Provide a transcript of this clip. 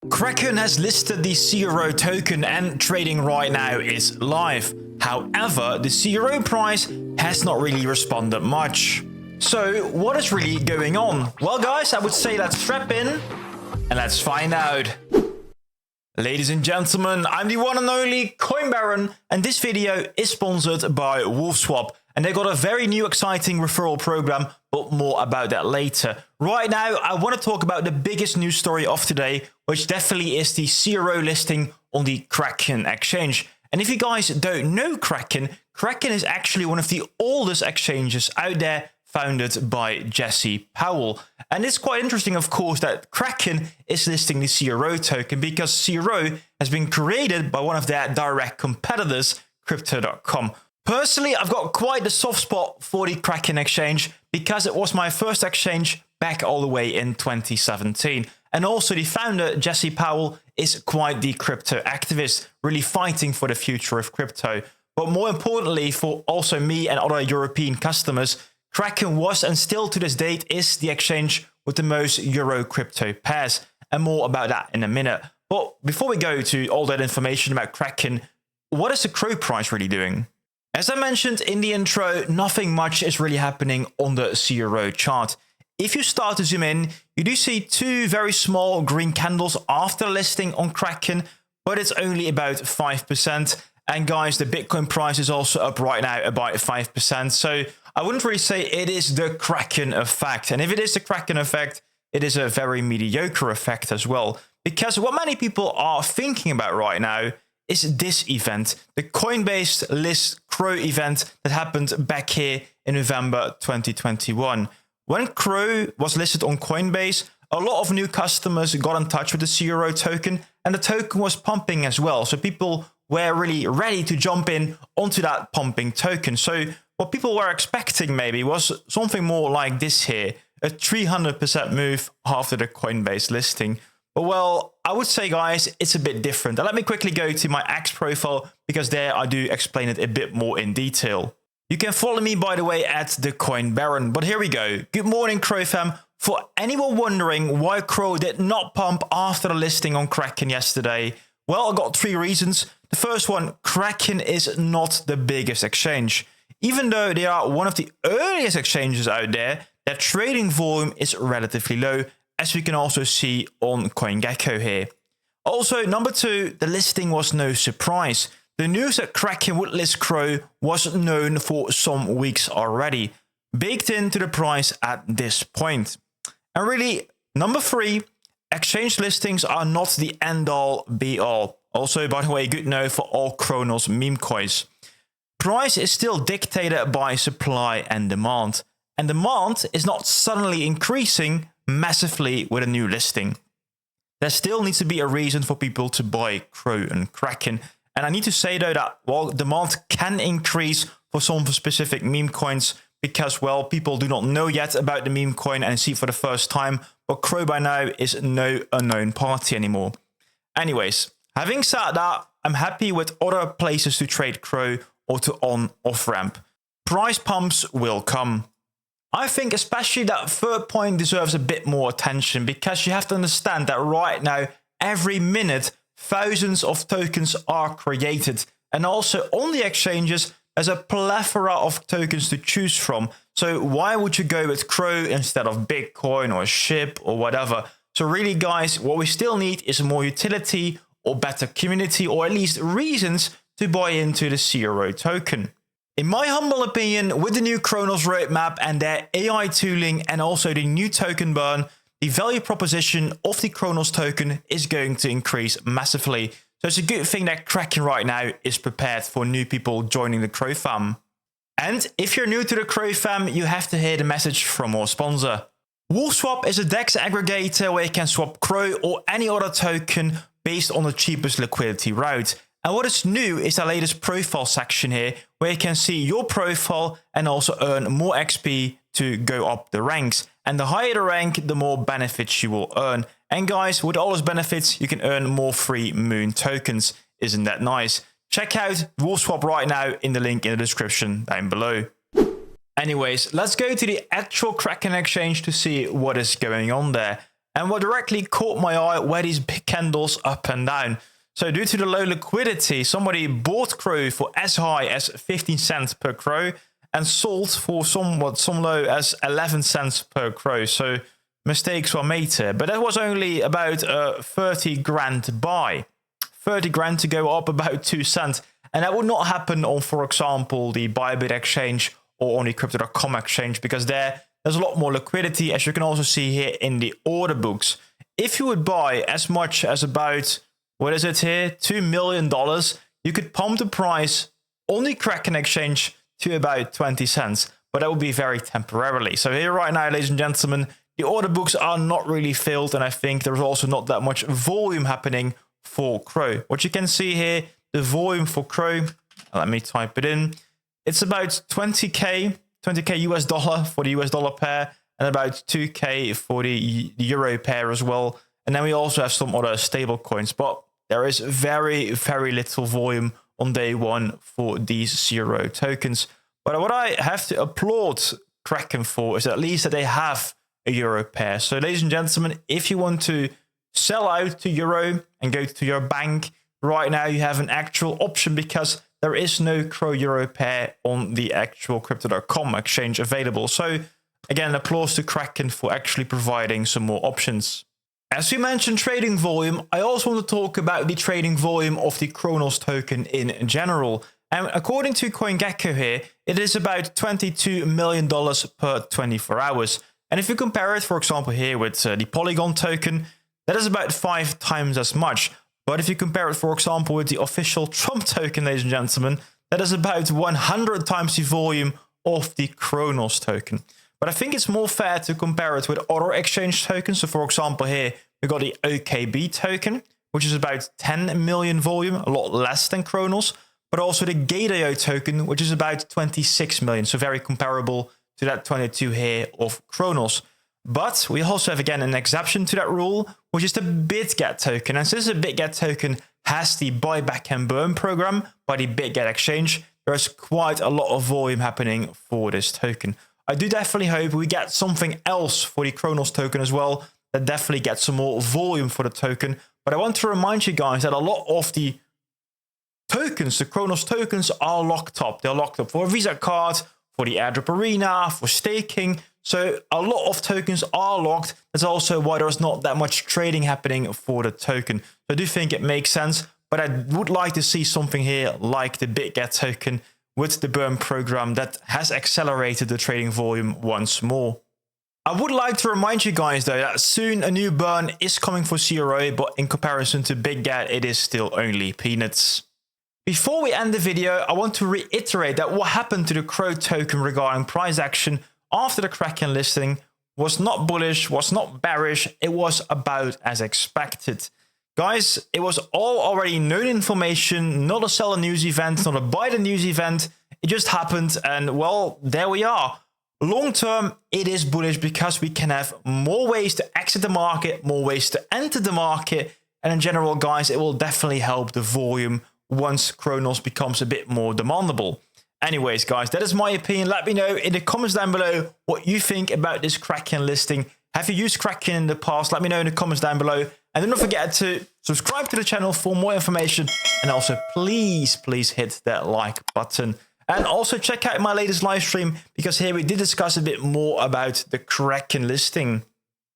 Kraken has listed the CRO token and trading right now is live. However, the CRO price has not really responded much. So what is really going on? Well guys, I would say let's strap in and let's find out. Ladies and gentlemen, I'm the one and only Coin Baron, and this video is sponsored by WolfSwap. And they got a very new exciting referral program, but more about that later. Right now, I want to talk about the biggest news story of today, which definitely is the CRO listing on the Kraken exchange. And if you guys don't know Kraken, Kraken is actually one of the oldest exchanges out there, founded by Jesse Powell. And it's quite interesting, of course, that Kraken is listing the CRO token because CRO has been created by one of their direct competitors, Crypto.com. Personally, I've got quite a soft spot for the Kraken exchange because it was my first exchange back all the way in 2017. And also the founder, Jesse Powell, is quite the crypto activist, really fighting for the future of crypto. But more importantly, for also me and other European customers, Kraken was and still to this date is the exchange with the most Euro crypto pairs. And more about that in a minute. But before we go to all that information about Kraken, what is the CRO price really doing? As I mentioned in the intro, nothing much is really happening on the CRO chart. If you start to zoom in, you do see two very small green candles after listing on Kraken, but it's only about 5%. And guys, the Bitcoin price is also up right now about 5%. So I wouldn't really say it is the Kraken effect. And if it is the Kraken effect, it is a very mediocre effect as well. Because what many people are thinking about right now is this event, the Coinbase list CRO event that happened back here in November 2021. When CRO was listed on Coinbase, a lot of new customers got in touch with the CRO token and the token was pumping as well. So people were really ready to jump in onto that pumping token. So what people were expecting maybe was something more like this here, a 300% move after the Coinbase listing. But well, I would say, guys, it's a bit different. And let me quickly go to my X profile because there I do explain it a bit more in detail. You can follow me, by the way, at the Coin Baron. But here we go. Good morning, CRO fam. For anyone wondering why CRO did not pump after the listing on Kraken yesterday, well, I got three reasons. The first one, Kraken is not the biggest exchange. Even though they are one of the earliest exchanges out there, their trading volume is relatively low, as we can also see on CoinGecko here. Also, number two, the listing was no surprise. The news that Kraken would list CRO was known for some weeks already, baked into the price at this point. And really, number three, exchange listings are not the end-all, be-all. Also, by the way, good note for all Cronos meme coins. Price is still dictated by supply and demand. And demand is not suddenly increasing massively with a new listing. There still needs to be a reason for people to buy CRO and Kraken. And I need to say though that, well, demand can increase for some specific meme coins because, well, people do not know yet about the meme coin and see for the first time, but CRO by now is no unknown party anymore. Anyways, having said that, I'm happy with other places to trade CRO or to on-off ramp. Price pumps will come. I think especially that third point deserves a bit more attention because you have to understand that right now, every minute, thousands of tokens are created. And also on the exchanges, there's a plethora of tokens to choose from. So why would you go with CRO instead of Bitcoin or SHIB or whatever? So really, guys, what we still need is more utility or better community or at least reasons to buy into the CRO token. In my humble opinion, with the new Cronos roadmap and their AI tooling and also the new token burn, the value proposition of the Cronos token is going to increase massively. So it's a good thing that Kraken right now is prepared for new people joining the CRO fam. And if you're new to the CRO fam, you have to hear the message from our sponsor. WolfSwap is a DEX aggregator where you can swap CRO or any other token based on the cheapest liquidity route. And what is new is the latest profile section here, where you can see your profile and also earn more XP to go up the ranks. And the higher the rank, the more benefits you will earn. And guys, with all those benefits, you can earn more free Moon tokens. Isn't that nice? Check out WolfSwap right now in the link in the description down below. Anyways, let's go to the actual Kraken exchange to see what is going on there. And what directly caught my eye were these big candles up and down. So due to the low liquidity, somebody bought CRO for as high as 15 cents per CRO and sold for some low as 11 cents per CRO. So mistakes were made here, but that was only about a 30 grand buy. 30 grand to go up about 2 cents. And that would not happen on, for example, the Bybit exchange or on the crypto.com exchange, because there's a lot more liquidity, as you can also see here in the order books. If you would buy as much as about, what is it here, $2 million, you could pump the price on the Kraken exchange to about 20 cents, but that would be very temporarily. So here right now, ladies and gentlemen, the order books are not really filled, and I think there's also not that much volume happening for CRO. What you can see here, the volume for CRO, let me type it in. It's about 20k US dollar for the US dollar pair, and about 2k for the euro pair as well. And then we also have some other stable coins, but there is very, very little volume on day one for these CRO tokens. But what I have to applaud Kraken for is at least that they have a euro pair. So ladies and gentlemen, if you want to sell out to euro and go to your bank, right now you have an actual option, because there is no CRO euro pair on the actual crypto.com exchange available. So again, applause to Kraken for actually providing some more options. As we mentioned trading volume, I also want to talk about the trading volume of the Cronos token in general. And according to CoinGecko here, it is about $22 million per 24 hours. And if you compare it, for example, here with the Polygon token, that is about 5 times as much. But if you compare it, for example, with the official Trump token, ladies and gentlemen, that is about 100 times the volume of the Cronos token. But I think it's more fair to compare it with other exchange tokens. So for example, here we got the OKB token, which is about 10 million volume, a lot less than Cronos, but also the Gate.io token, which is about 26 million. So very comparable to that 22 here of Cronos. But we also have, again, an exception to that rule, which is the BitGet token. And since the BitGet token has the buyback and burn program by the BitGet exchange, there's quite a lot of volume happening for this token. I do definitely hope we get something else for the Cronos token as well, that definitely gets some more volume for the token. But I want to remind you guys that a lot of the tokens, the Cronos tokens, are locked up. They're locked up for a Visa card, for the airdrop arena, for staking. So a lot of tokens are locked. That's also why there's not that much trading happening for the token. So I do think it makes sense, but I would like to see something here like the BitGet token with the burn program that has accelerated the trading volume once more. I would like to remind you guys though that soon a new burn is coming for CRO, but in comparison to BitGet, it is still only peanuts. Before we end the video, I want to reiterate that what happened to the CRO token regarding price action after the Kraken listing was not bullish, was not bearish, it was about as expected. Guys, it was all already known information, not a sell the news event, not a buy the news event. It just happened, and well, there we are. Long term, it is bullish because we can have more ways to exit the market, more ways to enter the market, and in general, guys, it will definitely help the volume once Cronos becomes a bit more demandable. Anyways, guys, that is my opinion. Let me know in the comments down below what you think about this Kraken listing. Have you used Kraken in the past? Let me know in the comments down below. And do not forget to subscribe to the channel for more information. And also, please hit that like button. And also check out my latest live stream, because here we did discuss a bit more about the Kraken listing.